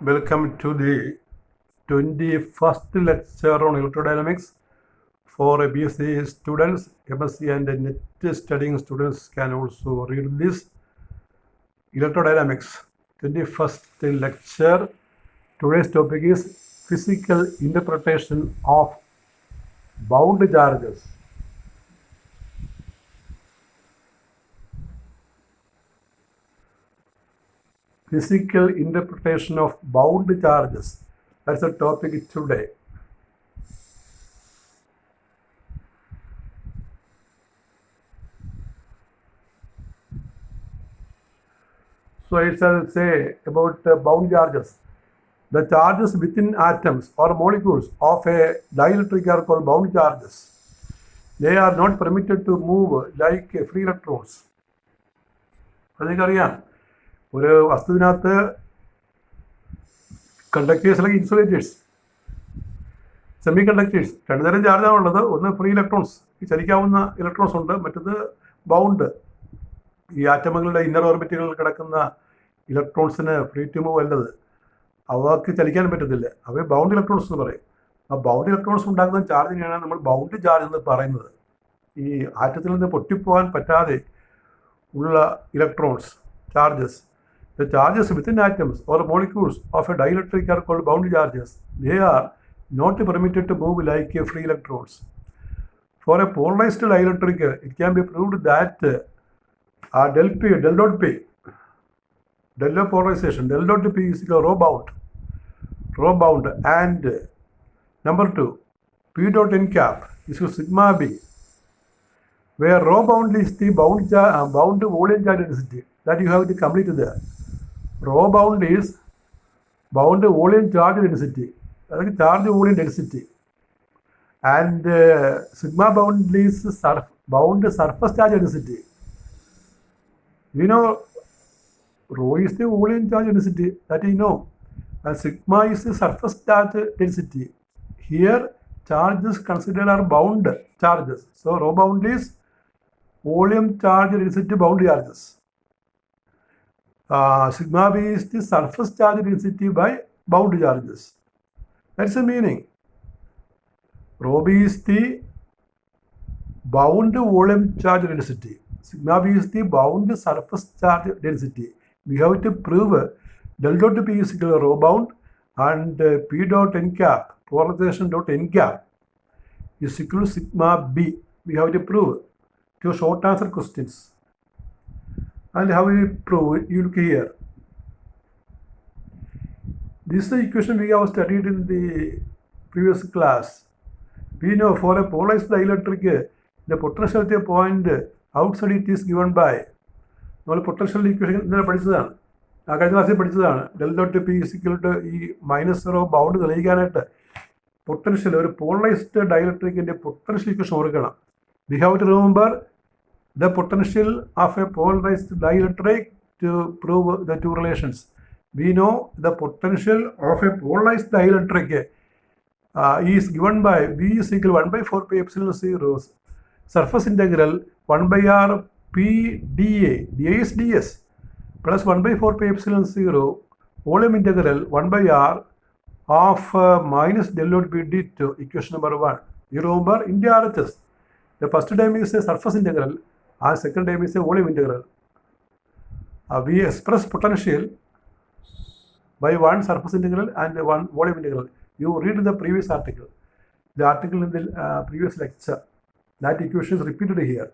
Welcome to the 21st lecture on electrodynamics for BSc students. MSc and NET studying students can also read this. Electrodynamics, 21st lecture. Today's topic is physical interpretation of bound charges. Physical interpretation of bound charges. That's the topic today. So I shall say about bound charges. The charges within atoms or molecules of a dielectric are called bound charges. They are not permitted to move like free electrons. അതെനിക്കറിയാം, ഒരു വസ്തുവിനകത്ത് conductors അല്ലെങ്കിൽ insulators, semi conductors രണ്ടു തരം ചാർജാണുള്ളത്. ഒന്ന് free electrons, ഈ ചലിക്കാവുന്ന electrons ഉണ്ട്. മറ്റത് bound, ഈ ആറ്റമുകളുടെ ഇന്നർ ഓർബിറ്റുകളിൽ കിടക്കുന്ന ഇലക്ട്രോൺസിന് ഫ്രീ ടു മൂവ് അല്ലത്, അവർക്ക് ചലിക്കാൻ പറ്റത്തില്ല. അവയെ ബൗണ്ട് ഇലക്ട്രോൺസ് എന്ന് പറയും. ആ ബൗണ്ട് ഇലക്ട്രോൺസ് ഉണ്ടാക്കുന്ന ചാർജിനെയാണ് നമ്മൾ ബൗണ്ട് ചാർജ് എന്ന് പറയുന്നത്. ഈ ആറ്റത്തിൽ നിന്ന് പൊട്ടിപ്പോകാൻ പറ്റാതെ ഉള്ള electrons, charges. The charges within atoms or molecules of a dielectric are called bound charges. They are not permitted to move like free electrons. For a polarized dielectric, it can be proved that del dot P, del polarization, del dot P is equal to rho bound, and number 2, P dot n cap is equal to sigma B, where rho bound is the bound volume charge density. That you have to complete there. Rho bound is bound volume charge density, charge volume density, and sigma bound is bound surface charge density. You know, rho is the volume charge density, that you know, and sigma is the surface charge density. Here charges considered are bound charges. So rho bound is volume charge density bound charges. Sigma B is the surface charge density by bound charges. That's the meaning. Rho B is the bound volume charge density. Sigma B is the bound surface charge density. We have to prove del dot P is equal to rho bound, and P dot n cap, polarization dot n cap, is equal to sigma B. We have to prove. Two short answer questions. And how we prove it? You look here. This is the equation we have studied in the previous class. We know for a polarized dielectric, the potentiality point outside it is given by, നമ്മൾ potential equation ഇന്നലെ പഠിച്ചതാണ്, കഴിഞ്ഞ ക്ലാസ്സിൽ പഠിച്ചതാണ്. Del dot P is equal to ഈ -0 bound തെളിയിക്കാനായിട്ട് potential, ഒരു polarised ഡയലക്ട്രിക്കിൻ്റെ പൊട്ടൻഷ്യൽ ഇക്വേഷൻ ഓർക്കണം. We have to remember the potential of a polarized dielectric to prove the two relations. We know the potential of a polarized dielectric is given by V is equal to 1 by 4 pi epsilon 0 surface integral 1 by r p dA, dA is ds, plus 1 by 4 pi epsilon 0 volume integral 1 by r of minus del dot p d2, equation number 1. You remember in the RHS, the first term is a surface integral, and second term is a volume integral. We express potential by one surface integral and one volume integral. You read the previous article, the article in the previous lecture. That equation is repeated here.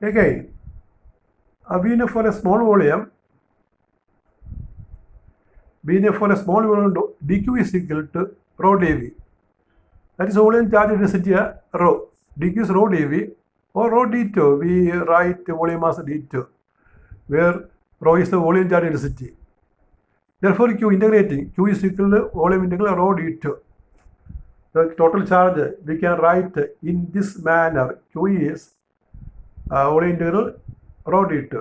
Again, we know for a small volume, dq is equal to rho dV. That is volume charge density rho. dq is rho dV or rho d2. We write volume as d2, where rho is the volume charge density. Therefore, q integrating, q is equal to volume integral rho d2. The total charge we can write in this manner. Q is volume integral rho d2.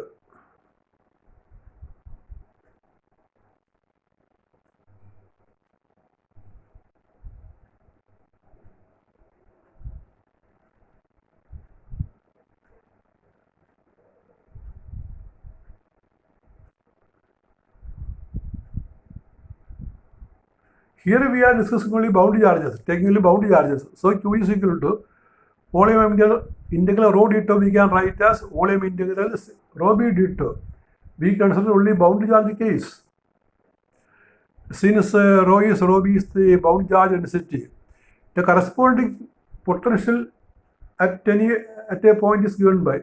Here we are discussing only bound charges, taking only bound charges. So Q is equal to volume integral rho d tau we can write as volume integral rho b d tau. We consider only bound charge case. Since rho b is the bound charge density, the corresponding potential at a point is given by,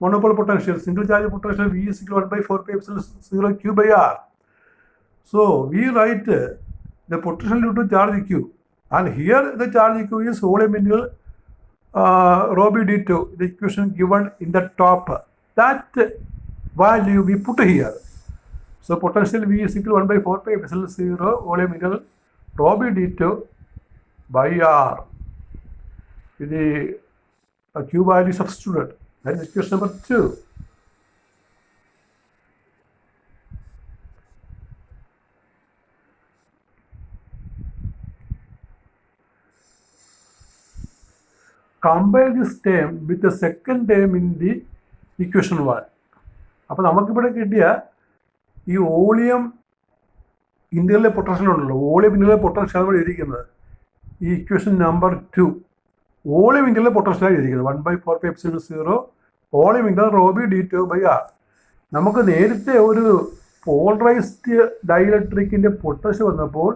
monopole potential, single charge potential V is equal to 1 by 4 pi epsilon 0 Q by R. So we write the potential due to charge Q, and here the charge Q is volume integral rho b d tau, the equation given in the top. That value we put here. So potential V is equal to 1 by 4 pi epsilon 0 volume integral rho b d tau by R. The Q value substituted. That is equation number 2. Compare this term with the second term in the equation 1. അപ്പോൾ നമുക്കിവിടെ കിട്ടിയ ഈ volume integral potential ഉണ്ടല്ലോ, volume integral potential ഇവിടെ ഇരിക്കുന്നത് ഈ equation number 2 volume integral പൊട്ടൻഷ്യലാണ് ഇരിക്കുന്നത് 1 by 4 pi epsilon 0 volume integral rho b d tau by R. നമുക്ക് നേരത്തെ ഒരു പോളറൈസ്ഡ് ഡൈഇലക്ട്രിക്കിൻ്റെ പൊട്ടൻഷ്യൽ വന്നപ്പോൾ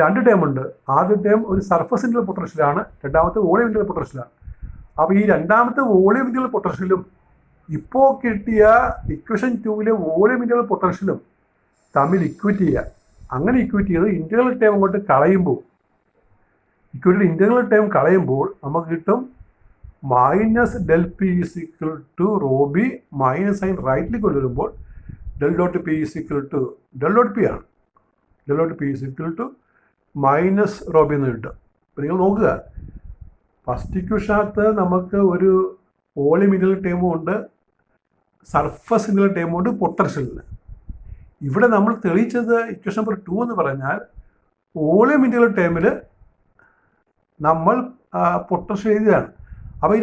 2 ടേം ഉണ്ട്. ആദ്യ ടേം ഒരു സർഫസ് ഇൻ്റഗ്രൽ പൊട്ടൻഷ്യലാണ്, രണ്ടാമത്തെ വോളിയം ഇൻ്റഗ്രൽ പൊട്ടൻഷ്യലാണ്. അപ്പോൾ ഈ രണ്ടാമത്തെ വോളിയം ഇൻ്റഗ്രൽ പൊട്ടൻഷ്യലും ഇപ്പോൾ കിട്ടിയ ഇക്വേഷൻ 2 വോളിയം ഇൻ്റഗ്രൽ പൊട്ടൻഷ്യലും തമ്മിൽ ഇക്വേറ്റ് ചെയ്യുക. അങ്ങനെ ഇക്വേറ്റ് ചെയ്ത് ഇൻ്റഗ്രൽ ടേം അങ്ങോട്ട് കളയുമ്പോൾ, ഇക്വേറ്റഡ് ഇൻ്റഗ്രൽ ടേം കളയുമ്പോൾ നമുക്ക് കിട്ടും minus del P is equal to rho B, minus sign റൈറ്റിലേക്ക് കൊണ്ടുവരുമ്പോൾ del dot P is equal to del dot P ആണ്, del dot P is equal to minus rho B എന്ന് കിട്ടും. അപ്പോൾ നിങ്ങൾ നോക്കുക, ഫസ്റ്റ് ഇക്വേഷനകത്ത് നമുക്ക് ഒരു വോളിയം ഇൻ്റഗ്രൽ ടേമും ഉണ്ട്, സർഫസ് ഇൻ്റഗ്രൽ ടേമും ഉണ്ട് പൊട്ടൻഷ്യലിന്. ഇവിടെ നമ്മൾ തെളിയിച്ചത് ഇക്വേഷൻ നമ്പർ 2 എന്ന് പറഞ്ഞാൽ വോളിയം ഇൻ്റഗ്രൽ ടേമിൽ നമ്മൾ പൊട്ടൻഷ്യൽ എഴുതുകയാണ്. അപ്പോൾ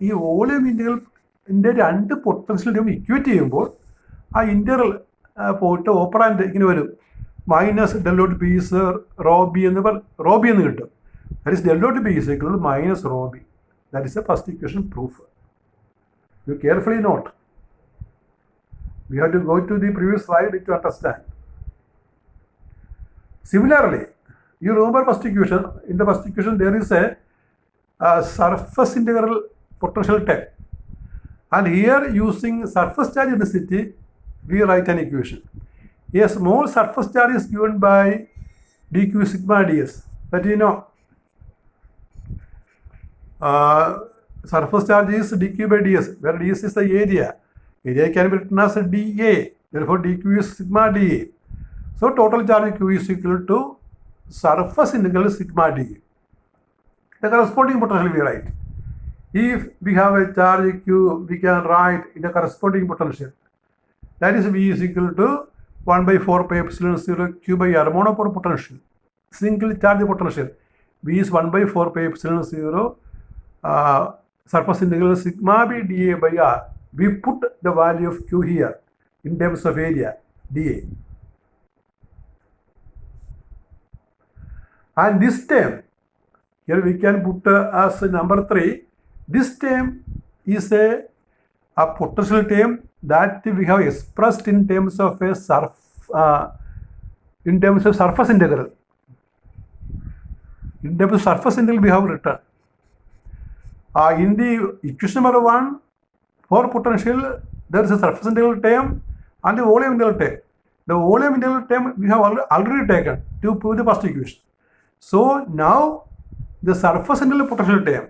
ഈ വോളിയം ഇൻ്റഗ്രലിൻ്റെ 2 പൊട്ടൻഷ്യൽ ടേം ഇക്വേറ്റ് ചെയ്യുമ്പോൾ ആ ഇൻ്റഗ്രൽ പോയിട്ട് ഓപ്പറാൻഡ് ഇങ്ങനെ വരും, minus del dot P is rho B എന്ന് കിട്ടും. That is del dot P is equal to minus rho B. That is a first equation proof. You carefully note. We have to go to the previous slide to understand. Similarly, you remember first equation. In the first equation, there is a surface integral potential term, and here using surface charge density, we write an equation. A small surface charge is given by dq sigma ds. That you know. Surface charge is dq by ds, where ds is the area. Area can be written as dA. Therefore, dq is sigma dA. So, total charge q is equal to surface integral sigma dA. The corresponding potential we write. If we have a charge q, we can write in the corresponding potential. That is V is equal to 1 by 4 pi epsilon 0 q by R. Monopole potential. Single charge potential. V is 1 by 4 pi epsilon 0 surface integral sigma b dA by R. We put the value of q here in terms of area dA. And this term, here we can put as number 3. This term is a potential term that we have expressed in terms of surface integral. In terms of surface integral, we have written. In the equation number 1, for potential, there is a surface integral term and the volume integral term. The volume integral term we have already taken to prove the first equation. So now the surface integral potential term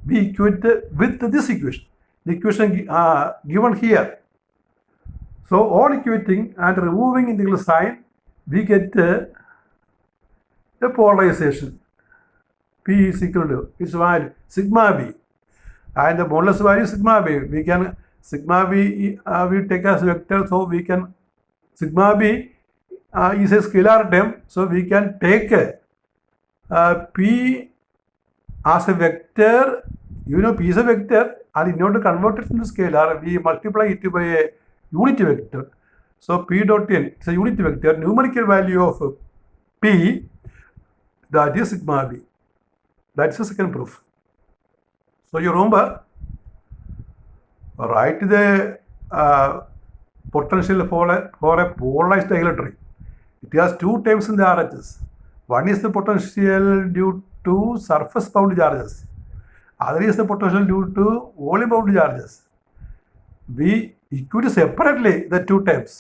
we equate with this equation, the equation given here. So on equating and removing integral sign, we get the polarization. P is equal to its value sigma b. And the modulus value sigma b, sigma b we take as vector, so we can sigma b is a scalar term, so we can take p as a vector. P is a vector, and in order to convert it into scalar, we multiply it by a unit vector. So p dot n is a unit vector. Numerical value of p P, that is sigma B. That's the second proof. So you remember, write the potential for a polarized dielectric. It has two types in the RHS. One is the potential due to surface bound charges. Other is the potential due to volume bound charges. We equate separately the two types.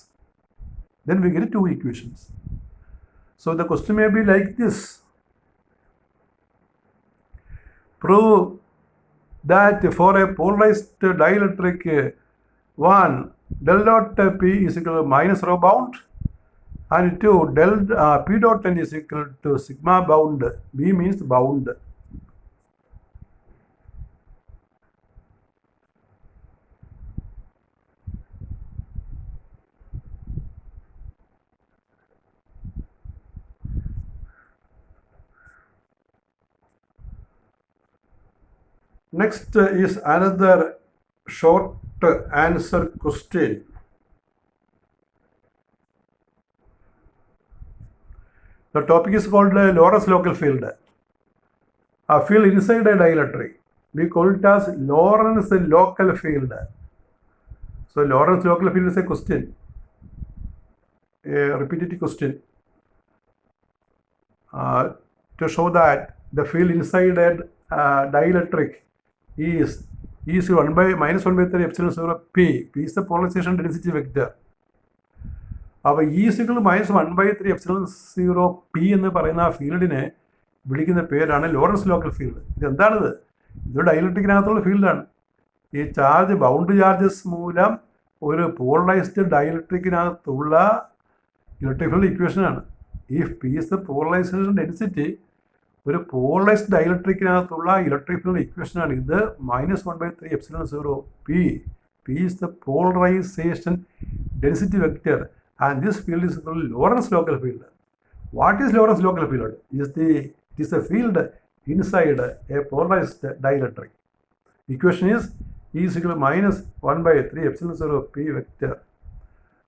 Then we get two equations. So the question may be like this. Prove that for a polarized dielectric, one, del dot P is equal to minus rho bound, and two, del P dot N is equal to sigma bound. B means bound. Next is another short answer question. The topic is called Lorentz local field. A field inside a dielectric. We call it as Lorentz local field. So Lorentz local field is a question, a repetitive question, to show that the field inside a dielectric is 1 by minus 1 by 3 epsilon 0 P. P is the polarization density vector. അപ്പോൾ E is equal to minus 1 by 3 epsilon 0 P എന്ന് പറയുന്ന ആ ഫീൽഡിനെ വിളിക്കുന്ന പേരാണ് Lawrence local field. ഇതെന്താണിത്? ഇതൊരു ഡയലക്ട്രിക്കിനകത്തുള്ള ഫീൽഡാണ്. ഈ ചാർജ് ബൗണ്ട് ചാർജസ് മൂലം ഒരു പോളറൈസ്ഡ് ഡയലക്ട്രിക്കിനകത്തുള്ള ഇലക്ട്രിക് ഫീൽഡ് ഇക്വേഷനാണ്. If P is the polarisation density, ഒരു പോളറൈസ്ഡ് ഡയലക്ട്രിക്കിനകത്തുള്ള ഇലക്ട്രിക് ഫീൽഡ് ഇക്വേഷനാണ് ഇത്. minus 1 by 3 epsilon 0 P. P is the polarization density vector, and this field is called Lorentz local field. What is Lorentz local field? It is a field inside a polarized dielectric. Equation is E is equal to minus 1 by 3 epsilon 0 P vector.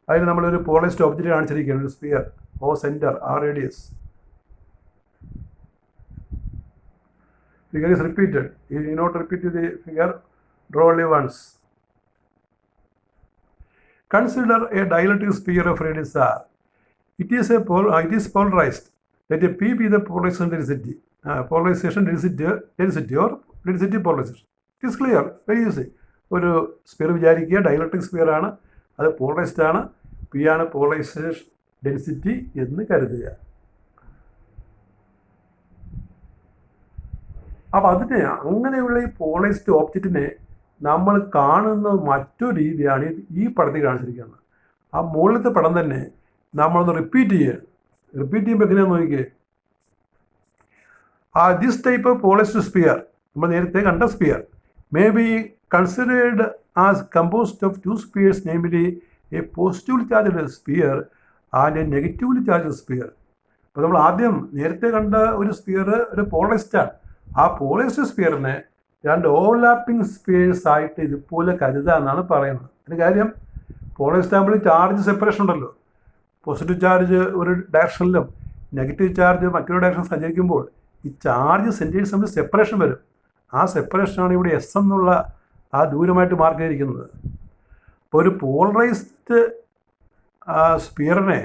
അതിന് നമ്മളൊരു polarised object കാണിച്ചിരിക്കുകയാണ്, ഒരു sphere, O center, R radius. Figure is repeated. If you not repeat the figure, draw only once. Consider a dielectric sphere of radius R. It is polarized. Let a P be the polarization density. Polarization density or density polarization. It is clear, very easy. ഒരു sphere വിചാരിക്കുക, dielectric sphere ആണ്, അത് polarised ആണ്, P ആണ് polarisation density എന്ന് കരുതുക. അപ്പോൾ അതിനെ, അങ്ങനെയുള്ള ഈ പോളറൈസ്ഡ് ഓബ്ജക്റ്റിനെ നമ്മൾ കാണുന്ന മറ്റൊരു രീതിയാണ് ഈ പടത്തിൽ കാണിച്ചിരിക്കുന്നത്. ആ മുകളിലത്തെ പടം തന്നെ നമ്മളൊന്ന് റിപ്പീറ്റ് ചെയ്യുക. റിപ്പീറ്റ് ചെയ്യുമ്പോൾ എങ്ങനെയാണെന്ന് നോക്കിക്കേ. This type of polarised sphere, നമ്മൾ നേരത്തെ കണ്ട sphere, may be considered as composed of two spheres, namely a positively charged sphere and a negatively charged sphere. അപ്പോൾ നമ്മൾ ആദ്യം നേരത്തെ കണ്ട ഒരു സ്പിയർ ഒരു പോളറൈസ്ഡാണ്. ആ പോളറൈസ്ഡ് സ്പിയറിനെ രണ്ട് ഓവർലാപ്പിംഗ് സ്പിയേഴ്സ് ആയിട്ട് ഇതുപോലെ കരുതുക എന്നാണ് പറയുന്നത്. അതിന് കാര്യം, പോളറൈസ്ഡ് ആകുമ്പോൾ ചാർജ് സെപ്പറേഷൻ ഉണ്ടല്ലോ. പോസിറ്റീവ് ചാർജ് ഒരു ഡയറക്ഷനിലും നെഗറ്റീവ് ചാർജ് മറ്റൊരു ഡയറക്ഷൻ സഞ്ചരിക്കുമ്പോൾ ഈ ചാർജ് സെൻറ്റേഴ്സ് തമ്മിൽ സെപ്പറേഷൻ വരും. ആ സെപ്പറേഷനാണ് ഇവിടെ എസ് എന്നുള്ള ആ ദൂരമായിട്ട് മാർക്ക് ചെയ്തിരിക്കുന്നത്. അപ്പോൾ ഒരു പോളറൈസ്ഡ് സ്പിയറിനെ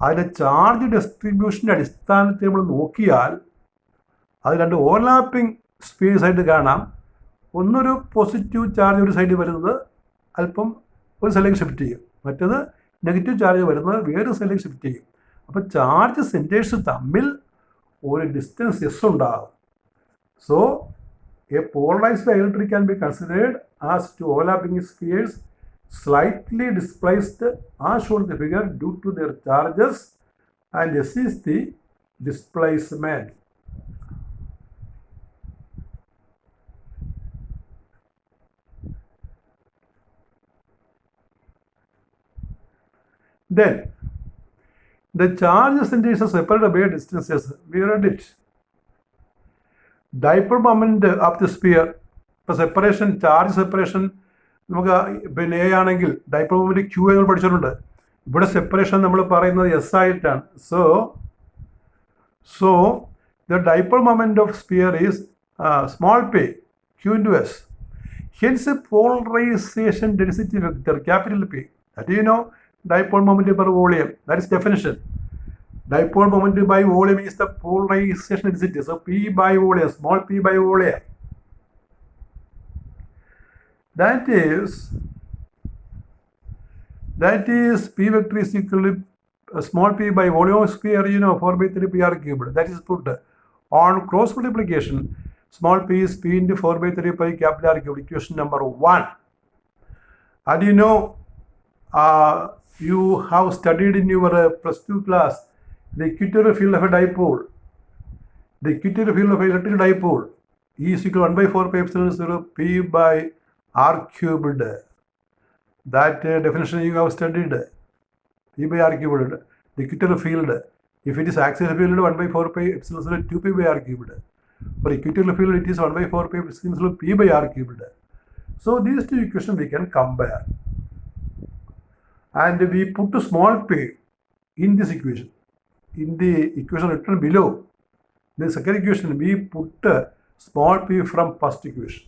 അതിൻ്റെ ചാർജ് ഡിസ്ട്രിബ്യൂഷൻ്റെ അടിസ്ഥാനത്തിൽ നമ്മൾ നോക്കിയാൽ അത് രണ്ട് ഓവർലാപ്പിംഗ് സ്പിയേഴ്സ് ആയിട്ട് കാണാം. ഒന്നൊരു പോസിറ്റീവ് ചാർജ് ഒരു സൈഡിൽ വരുന്നത് അല്പം ഒരു സൈഡിലേക്ക് ഷിഫ്റ്റ് ചെയ്യും, മറ്റേത് നെഗറ്റീവ് ചാർജ് വരുന്നത് വേറൊരു സൈഡിലേക്ക് ഷിഫ്റ്റ് ചെയ്യും. അപ്പോൾ ചാർജ് സെൻറ്റേഴ്സ് തമ്മിൽ ഒരു ഡിസ്റ്റൻസ് എസ് ഉണ്ടാകും. So a polarised dielectric can be considered as two overlapping spheres slightly displaced as shown in the figure due to their charges, and S is the displacement. Then the charge centers are separated by distances. We read it. Dipole moment of the sphere, the separation, charge separation, നമുക്ക് പിന്നെ A ആണെങ്കിൽ dipole moment Q എന്ന് പഠിച്ചിട്ടുണ്ട്. ഇവിടെ separation നമ്മൾ പറയുന്നത് S ആയിട്ടാണ്. So So the dipole moment of sphere is small p, q into s. Hence polarization density vector capital P. That you know, dipole moment per volume. That is definition. Dipole moment by volume is the polarization density. So P by volume, small p by volume. That is P vector is equal to small p by volume of sphere, 4 by 3 PR cubed. That is put on cross multiplication. Small p is p into 4 by 3 pi capital R cubed, equation number 1. And you have studied in your plus 2 class the equatorial field of a dipole. The equatorial field of an electric dipole is equal to 1 by 4 pi epsilon 0 p by R cubed. That definition you have studied. P by R cubed. The equatorial field. If it is axial field, 1 by 4 pi epsilon 0 2 pi by R cubed. For equatorial field, it is 1 by 4 pi epsilon 0 p by R cubed. So these two equations we can compare. And we put small p in this equation. In the equation written below, the second equation, we put small p from first equation.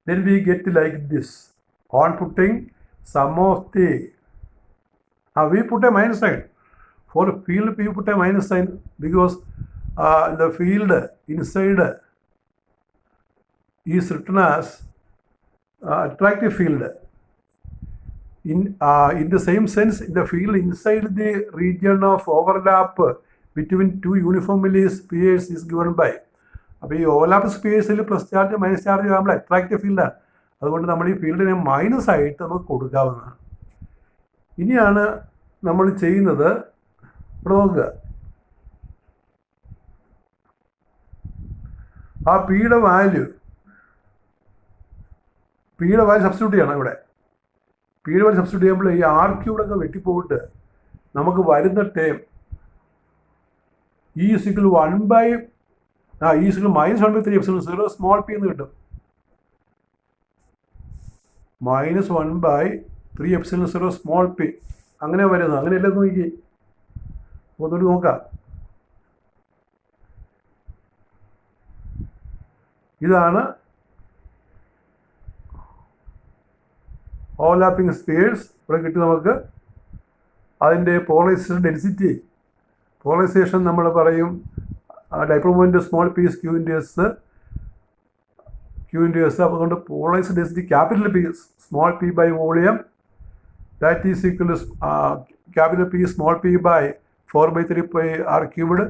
Then we get like this. On putting sum of the, we put a minus sign. For field p, we put a minus sign because the field inside is written as attractive field. In the same sense, the field inside the region of overlap between two uniformly spheres is given by. അപ്പോൾ ഈ overlap സ്പേസിൽ plus charge minus charge ആകുമ്പോൾ attractive ഫീൽഡാണ്. അതുകൊണ്ട് നമ്മൾ ഈ ഫീൽഡിനെ minus ആയിട്ട് നമുക്ക് കൊടുക്കാവുന്നതാണ്. ഇനിയാണ് നമ്മൾ ചെയ്യുന്നത്, ഇവിടെ നോക്കുക, ആ പിയുടെ വാല്യൂ സബ്സ്റ്റിറ്റ്യൂട്ട് ചെയ്യണം. ഇവിടെ പിയുടെ വാല്യൂ സബ്സ്റ്റിറ്റ്യൂട്ട് ചെയ്യുമ്പോൾ ഈ ആർ ക്യൂബൊക്കെ വെട്ടിപ്പോയിട്ട് നമുക്ക് വരുന്ന term E is equal to 1 by E is equal to minus 1 by 3 epsilon 0 small p എന്ന് കിട്ടും. Minus 1 by 3 epsilon 0 small p അങ്ങനെ വരുന്നത്. അങ്ങനെയല്ലേ നോക്കി ഒന്നുകൂടി നോക്കാം. ഇതാണ് ഓവർലാപ്പിംഗ് സ്പേസ്. ഇവിടെ കിട്ടി നമുക്ക് അതിൻ്റെ പോളറൈസേഷൻ ഡെൻസിറ്റി. പോളറൈസേഷൻ നമ്മൾ പറയും dipole moment small p is Q into S. അതുകൊണ്ട് polarisation density capital P small p by volume that is equal to capital P small p by 4 by 3 pi R cubed.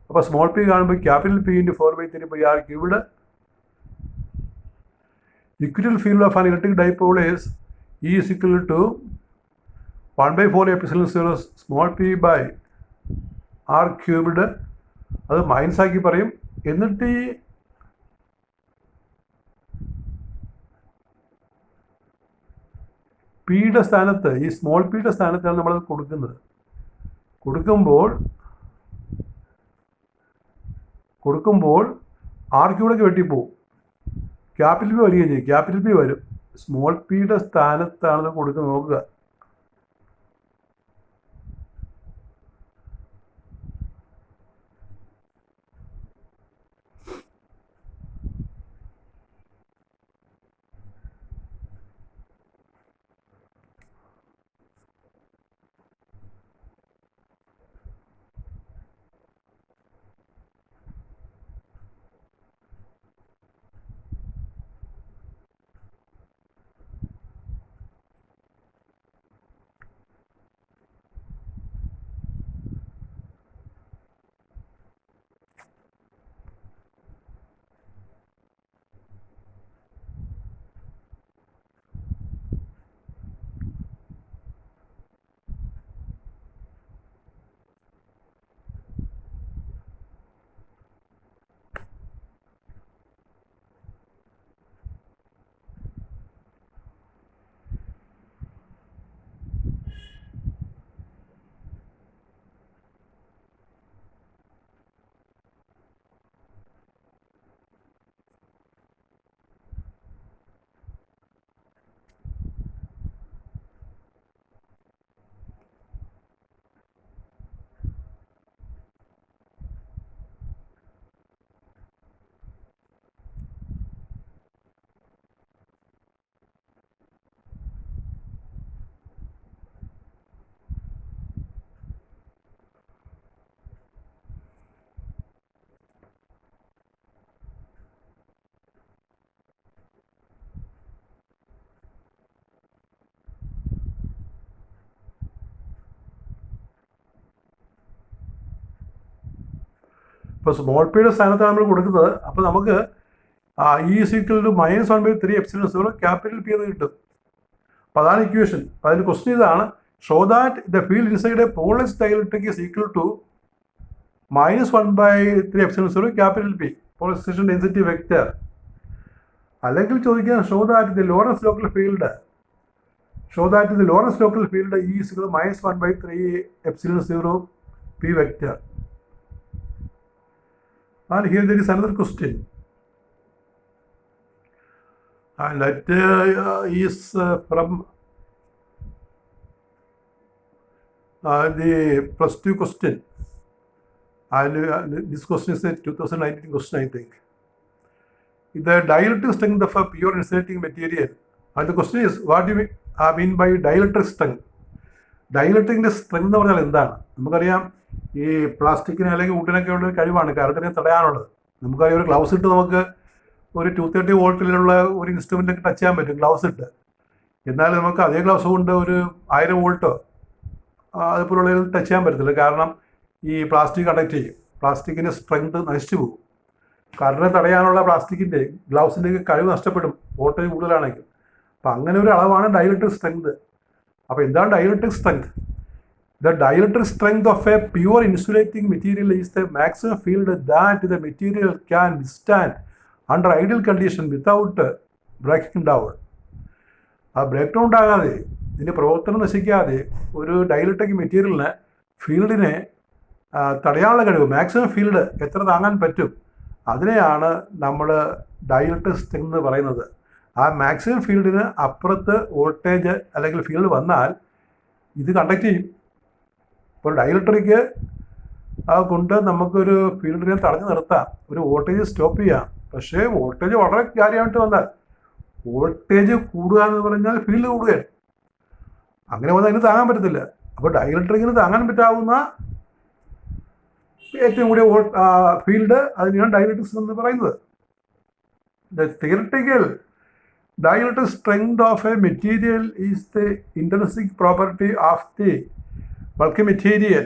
അപ്പോൾ small p കാണുമ്പോൾ capital P into 4 by 3 pi R cubed. Equatorial field of an electric dipole is E is equal to 1 by 4 epsilon 0 small p by R cubed. അത് minus ആക്കി പറയും. എന്നിട്ട് ഈ പിയുടെ സ്ഥാനത്ത്, ഈ സ്മോൾ പിയുടെ സ്ഥാനത്താണ് നമ്മളത് കൊടുക്കുന്നത്. കൊടുക്കുമ്പോൾ ആർ ക്യൂബൊക്കെ വെട്ടിപ്പോവും. ക്യാപിറ്റൽ പി വരികയും ചെയ്യും. ക്യാപിറ്റൽ പി വരും. സ്മോൾ പിയുടെ സ്ഥാനത്താണ് കൊടുക്കുന്നത്. നോക്കുക, ഇപ്പോൾ സ്മോൾ പിയുടെ സ്ഥാനത്താണ് നമ്മൾ കൊടുക്കുന്നത്. അപ്പോൾ നമുക്ക് E is equal to -1/3 epsilon 0 capital P എന്ന് കിട്ടും. അപ്പോൾ അതാണ് ഇക്വേഷൻ. അപ്പോൾ അതിന് ക്വസ്റ്റ്യൻ ഇതാണ്, show that the field inside a polarised dielectric is equal to -1/3 epsilon 0 capital P polarisation density vector. അല്ലെങ്കിൽ ചോദിക്കാം show that the Lorentz local field E is equal to -1/3 epsilon 0 p vector. And here there is another question. And that is from the +2 question. And this question is a 2019 question, I think. The dielectric strength of a pure insulating material. And the question is, what do you mean by dielectric strength? ഡൈലക്ട്രിക്കിൻ്റെ strength എന്ന് പറഞ്ഞാൽ എന്താണ്? നമുക്കറിയാം ഈ പ്ലാസ്റ്റിക്കിന് അല്ലെങ്കിൽ വുഡിനൊക്കെ ഉള്ള കഴിവാണ് കറണ്ടിനെ തടയാനുള്ളത്. നമുക്കറിയാം ഒരു ഗ്ലൗസ് ഇട്ട് നമുക്ക് ഒരു 230 വോൾട്ടിലുള്ള ഒരു ഇൻസ്ട്രുമെൻറ്റൊക്കെ ടച്ച് ചെയ്യാൻ പറ്റും ഗ്ലൗസ് ഇട്ട്. എന്നാൽ നമുക്ക് അതേ ഗ്ലൗസ് കൊണ്ട് ഒരു 1000 വോൾട്ടോ അതുപോലുള്ള ടച്ച് ചെയ്യാൻ പറ്റത്തില്ല. കാരണം ഈ പ്ലാസ്റ്റിക് കണ്ടക്ട് ചെയ്യും, പ്ലാസ്റ്റിക്കിൻ്റെ സ്ട്രെങ്ത് നശിച്ചു പോകും. കറണ്ടിനെ തടയാനുള്ള പ്ലാസ്റ്റിക്കിൻ്റെ ഗ്ലൗസിൻ്റെയൊക്കെ കഴിവ് നഷ്ടപ്പെടും വോൾട്ടേജ് കൂടുതലാണെങ്കിൽ. അപ്പം അങ്ങനെ ഒരു അളവാണ് ഡൈലക്ട്രിക് സ്ട്രെങ്ത്. അപ്പോൾ എന്താണ് dielectric strength? The dielectric strength of a pure insulating material is the maximum field that the material can withstand under ideal condition without breaking down. ആ ബ്രേക്ക് ഡൗൺ ഉണ്ടാകാതെ, ഇതിൻ്റെ പ്രവർത്തനം നശിക്കാതെ ഒരു ഡൈലക്ട്രിക് മെറ്റീരിയലിന് ഫീൽഡിനെ തടയാനുള്ള കഴിവ്, മാക്സിമം ഫീൽഡ് എത്ര താങ്ങാൻ പറ്റും, അതിനെയാണ് നമ്മൾ ഡൈലക്ട്രിക് സ്ട്രെങ്ത് എന്ന് പറയുന്നത്. ആ മാക്സിമം ഫീൽഡിന് അപ്പുറത്ത് വോൾട്ടേജ് അല്ലെങ്കിൽ ഫീൽഡ് വന്നാൽ ഇത് കണ്ടക്ട് ചെയ്യും. ഇപ്പോൾ ഡൈലക്ട്രിക് കൊണ്ട് നമുക്കൊരു ഫീൽഡിനെ തടഞ്ഞു നിർത്താം, ഒരു വോൾട്ടേജ് സ്റ്റോപ്പ് ചെയ്യാം. പക്ഷേ വോൾട്ടേജ് വളരെ കാര്യമായിട്ട് വന്നാൽ, വോൾട്ടേജ് കൂടുക എന്ന് പറഞ്ഞാൽ ഫീൽഡ് കൂടുകയാണ്. അങ്ങനെ വന്നാൽ അതിന് താങ്ങാൻ പറ്റത്തില്ല. അപ്പോൾ ഡൈലക്ട്രിക്കിന് താങ്ങാൻ പറ്റാവുന്ന ഏറ്റവും കൂടിയ ഫീൽഡ് അതിനെയാണ് ഡൈലക്ട്രിക്സ് എന്ന് പറയുന്നത്. The theoretical dielectric strength of a material is the intrinsic property of the bulky material,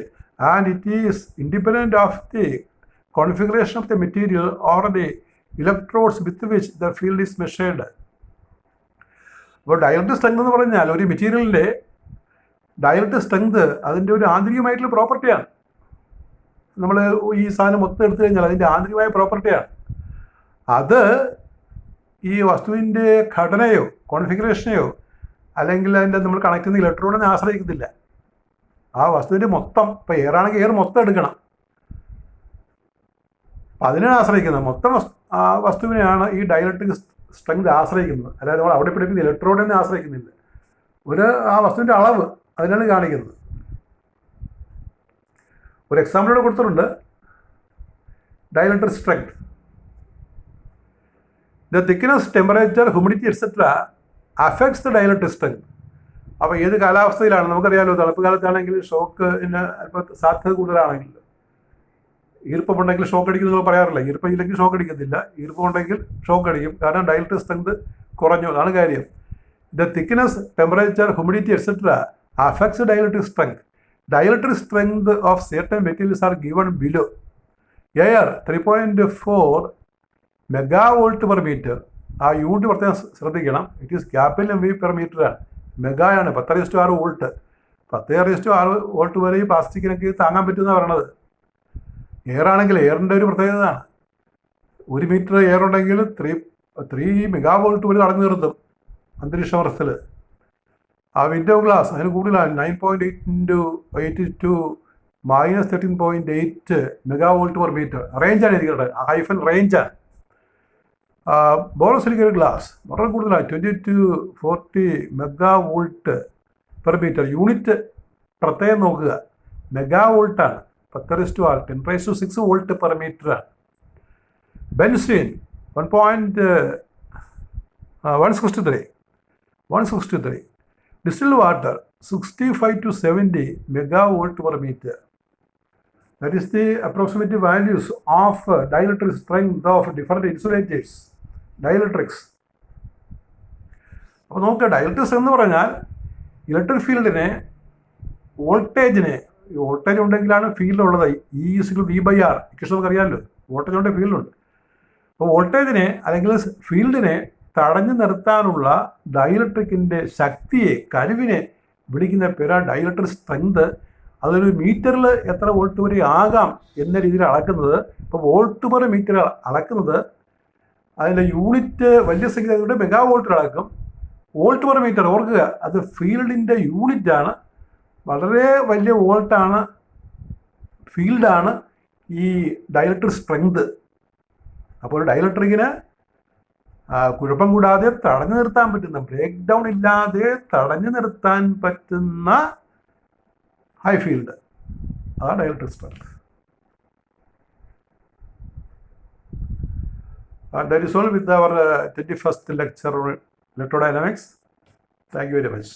and it is independent of the configuration of the material or the electrodes with which the field is measured. അപ്പോൾ dielectric strength എന്ന് പറഞ്ഞാൽ ഒരു മെറ്റീരിയലിൻ്റെ dielectric strength അതിൻ്റെ ഒരു ആന്തരികമായിട്ടുള്ള പ്രോപ്പർട്ടിയാണ്. നമ്മൾ ഈ സാധനം മൊത്തം എടുത്തു കഴിഞ്ഞാൽ അതിൻ്റെ ആന്തരികമായ പ്രോപ്പർട്ടിയാണ്. അത് ഈ വസ്തുവിൻ്റെ ഘടനയോ കോൺഫിഗറേഷനെയോ അല്ലെങ്കിൽ അതിൻ്റെ നമ്മൾ കണക്ട് ചെയ്യുന്ന ഇലക്ട്രോണിനെ ആശ്രയിക്കത്തില്ല. ആ വസ്തുവിൻ്റെ മൊത്തം, ഇപ്പോൾ എയർ ആണെങ്കിൽ എയർ മൊത്തം എടുക്കണം, അപ്പം അതിനാണ് ആശ്രയിക്കുന്നത്. മൊത്തം വസ്തുവിനെയാണ് ഈ ഡൈലക്ട്രിക് സ്ട്രെങ്ത് ആശ്രയിക്കുന്നത്. അതായത് നമ്മൾ അവിടെ പിടിക്കുന്ന ഇലക്ട്രോണിനെ ആശ്രയിക്കുന്നില്ല. ആ വസ്തുവിൻ്റെ അളവ് അതിനാണ് കാണിക്കുന്നത്. ഒരു എക്സാമ്പിളോട് കൊടുത്തിട്ടുണ്ട്. Dielectric strength, the thickness, temperature, humidity etc. affects the dielectric strength. അപ്പോൾ ഏത് കാലാവസ്ഥയിലാണ് നമുക്കറിയാമല്ലോ, തണുപ്പ് കാലത്താണെങ്കിൽ ഷോക്കിന് അല്പം സാധ്യത കൂടുതലാണെങ്കിൽ, ഈർപ്പമുണ്ടെങ്കിൽ ഷോക്ക് അടിക്കും നിങ്ങൾ പറയാറില്ല. ഈർപ്പമില്ലെങ്കിൽ ഷോക്ക് അടിക്കത്തില്ല, ഈർപ്പമുണ്ടെങ്കിൽ ഷോക്ക് അടിക്കും. കാരണം ഡൈലക്ട്രിക് സ്ട്രെങ്ത് കുറഞ്ഞു, അതാണ് കാര്യം. The thickness, temperature, humidity etcetera affects dielectric strength. Dielectric strength of certain materials are given below. Air 3.4 megavolt per metre. ആ യൂണിറ്റ് പ്രത്യേകം ശ്രദ്ധിക്കണം. It is capital MV per metre ആണ്. മെഗായാണ് 10⁻6 വോൾട്ട്. 10⁻6 വോൾട്ട് വരെ ഈ പ്ലാസ്റ്റിക്കിനൊക്കെ താങ്ങാൻ പറ്റുമെന്നാണ് പറയണത്. എയർ ആണെങ്കിൽ എയറിൻ്റെ ഒരു പ്രത്യേകതയാണ്. 1 മീറ്റർ എയർ ഉണ്ടെങ്കിൽ 3 മെഗാവോൾട്ട് വരെ തടഞ്ഞു നിർത്തും അന്തരീക്ഷമർദ്ദത്തിൽ. ആ വിൻഡോ ഗ്ലാസ് അതിന് കൂടുതലാണ്. 9.8 × 8 to -13.8 മെഗാവോൾട്ട് പെർ മീറ്റർ. റേഞ്ചാണ് ഇരിക്കുന്നത്, ഹൈഫൻ റേഞ്ചാണ്. ബോറോസിലിക്കൽ ഗ്ലാസ് വളരെ കൂടുതലാണ്, 20 to 40 മെഗാവോൾട്ട് പെർ മീറ്റർ. യൂണിറ്റ് പ്രത്യേകം നോക്കുക, മെഗാവോൾട്ടാണ്. 10⁻6 10⁻6 വോൾട്ട് പെർ മീറ്ററാണ്. Benzene 163. Distilled water 65 to 70 megavolt per meter. That is the approximate values of dielectric strength of different insulators. Dielectrics. അപ്പോൾ നമുക്ക് ഡൈലക്ട്രിക്സ് എന്ന് പറഞ്ഞാൽ ഇലക്ട്രിക് ഫീൽഡിനെ വോൾട്ടേജിനെ ഈ വോൾട്ടേജ് ഉണ്ടെങ്കിലാണ് ഫീൽഡ് ഉള്ളത്. E=V/R ഇക്വേഷൻ നമുക്കറിയാമല്ലോ. വോൾട്ടേജ് ഉണ്ടെങ്കിൽ ഫീൽഡുണ്ട്. അപ്പോൾ വോൾട്ടേജിനെ അല്ലെങ്കിൽ ഫീൽഡിനെ തടഞ്ഞു നിർത്താനുള്ള ഡൈഇലക്ട്രിക്കിൻ്റെ ശക്തിയെ, കഴിവിനെ വിളിക്കുന്ന പേരാണ് ഡൈഇലക്ട്രിക് സ്ട്രെങ്ത്. അതൊരു മീറ്ററിൽ എത്ര വോൾട്ട് വരെ ആകാം എന്ന രീതിയിൽ അളക്കുന്നത്. ഇപ്പോൾ വോൾട്ട് പെർ മീറ്റർ അളക്കുന്നത് അതിൻ്റെ യൂണിറ്റ് വലിയ സംഖ്യ മെഗാ വോൾട്ടിൽ അളക്കും. വോൾട്ട് പെർ മീറ്റർ ഓർക്കുക, അത് ഫീൽഡിൻ്റെ യൂണിറ്റാണ്. വളരെ വലിയ വോൾട്ടാണ്, ഫീൽഡാണ് ഈ ഡൈഇലക്ട്രിക് സ്ട്രെങ്ത്. അപ്പോൾ ഒരു ഡൈഇലക്ട്രിക്കിന് കുഴപ്പം കൂടാതെ തടഞ്ഞു നിർത്താൻ പറ്റുന്ന, ബ്രേക്ക് ഡൗൺ ഇല്ലാതെ തടഞ്ഞു നിർത്താൻ പറ്റുന്ന ഹൈ ഫീൽഡ്, അതാണ് dielectric strength. That is all with our 21st lecture on electrodynamics. Thank you very much.